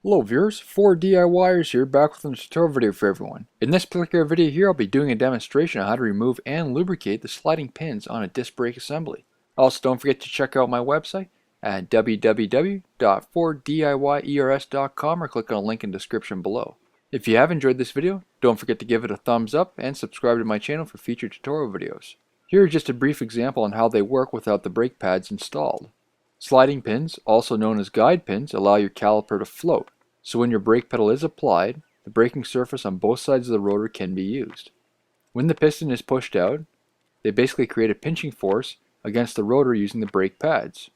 Hello viewers, 4DIYers here, back with another tutorial video for everyone. In this particular video here, I'll be doing a demonstration on how to remove and lubricate the sliding pins on a disc brake assembly. Also, don't forget to check out my website at www.4diyers.com or click on the link in the description below. If you have enjoyed this video, don't forget to give it a thumbs up and subscribe to my channel for future tutorial videos. Here is just a brief example on how they work without the brake pads installed. Sliding pins, also known as guide pins, allow your caliper to float. So when your brake pedal is applied, the braking surface on both sides of the rotor can be used. When the piston is pushed out, they basically create a pinching force against the rotor using the brake pads.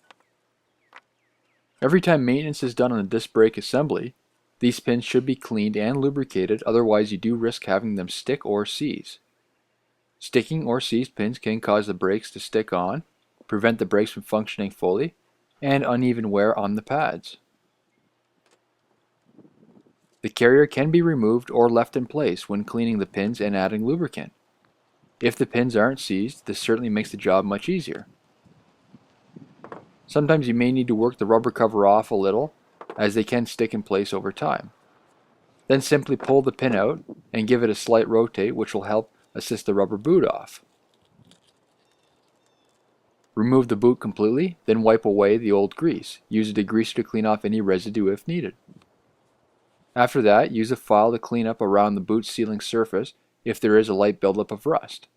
Every time maintenance is done on a disc brake assembly, these pins should be cleaned and lubricated, otherwise you do risk having them stick or seize. Sticking or seized pins can cause the brakes to stick on, prevent the brakes from functioning fully, and uneven wear on the pads. The carrier can be removed or left in place when cleaning the pins and adding lubricant. If the pins aren't seized, this certainly makes the job much easier. Sometimes you may need to work the rubber cover off a little, as they can stick in place over time. Then simply pull the pin out and give it a slight rotate, which will help assist the rubber boot off. Remove the boot completely, then wipe away the old grease. Use a degreaser to clean off any residue if needed. After that, use a file to clean up around the boot sealing surface if there is a light buildup of rust.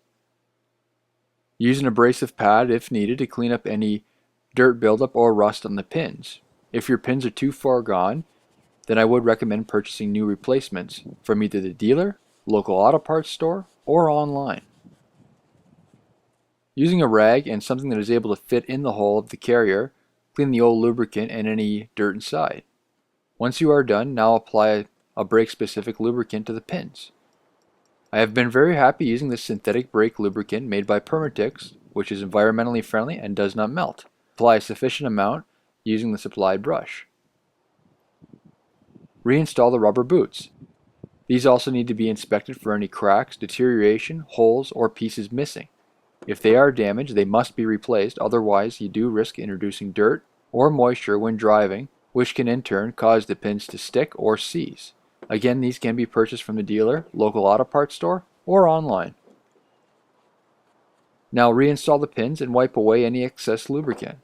Use an abrasive pad if needed to clean up any dirt buildup or rust on the pins. If your pins are too far gone, then I would recommend purchasing new replacements from either the dealer, local auto parts store, or online. Using a rag and something that is able to fit in the hole of the carrier, clean the old lubricant and any dirt inside. Once you are done, now apply a brake-specific lubricant to the pins. I have been very happy using this synthetic brake lubricant made by Permatix, which is environmentally friendly and does not melt. Apply a sufficient amount using the supplied brush. Reinstall the rubber boots. These also need to be inspected for any cracks, deterioration, holes, or pieces missing. If they are damaged, they must be replaced, otherwise you do risk introducing dirt or moisture when driving, which can in turn cause the pins to stick or seize. Again, these can be purchased from the dealer, local auto parts store, or online. Now reinstall the pins and wipe away any excess lubricant.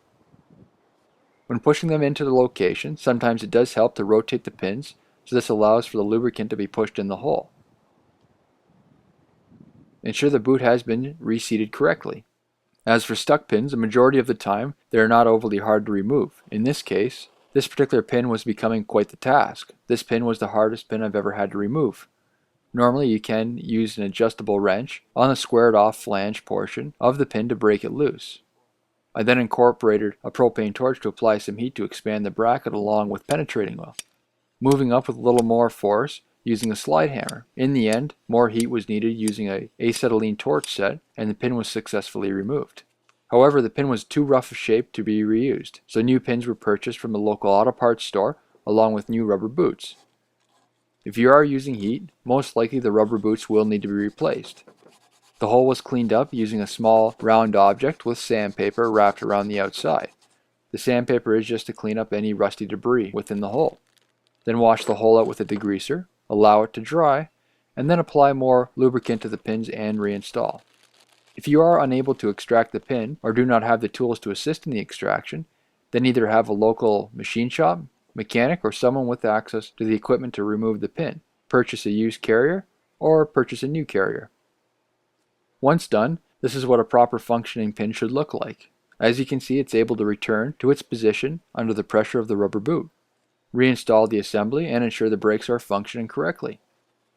When pushing them into the location, sometimes it does help to rotate the pins, so this allows for the lubricant to be pushed in the hole. Ensure the boot has been reseated correctly. As for stuck pins, the majority of the time they are not overly hard to remove. In this case, this particular pin was becoming quite the task. This pin was the hardest pin I've ever had to remove. Normally you can use an adjustable wrench on the squared off flange portion of the pin to break it loose. I then incorporated a propane torch to apply some heat to expand the bracket along with penetrating oil. Moving up with a little more force using a slide hammer. In the end, more heat was needed using an acetylene torch set and the pin was successfully removed. However, the pin was too rough a shape to be reused, so new pins were purchased from the local auto parts store along with new rubber boots. If you are using heat, most likely the rubber boots will need to be replaced. The hole was cleaned up using a small round object with sandpaper wrapped around the outside. The sandpaper is just to clean up any rusty debris within the hole. Then wash the hole out with a degreaser, allow it to dry, and then apply more lubricant to the pins and reinstall. If you are unable to extract the pin or do not have the tools to assist in the extraction, then either have a local machine shop, mechanic, or someone with access to the equipment to remove the pin. Purchase a used carrier or purchase a new carrier. Once done, this is what a proper functioning pin should look like. As you can see, it's able to return to its position under the pressure of the rubber boot. Reinstall the assembly and ensure the brakes are functioning correctly.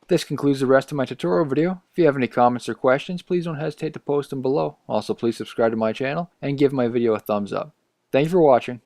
This concludes the rest of my tutorial video. If you have any comments or questions, please don't hesitate to post them below. Also, please subscribe to my channel and give my video a thumbs up. Thank you for watching.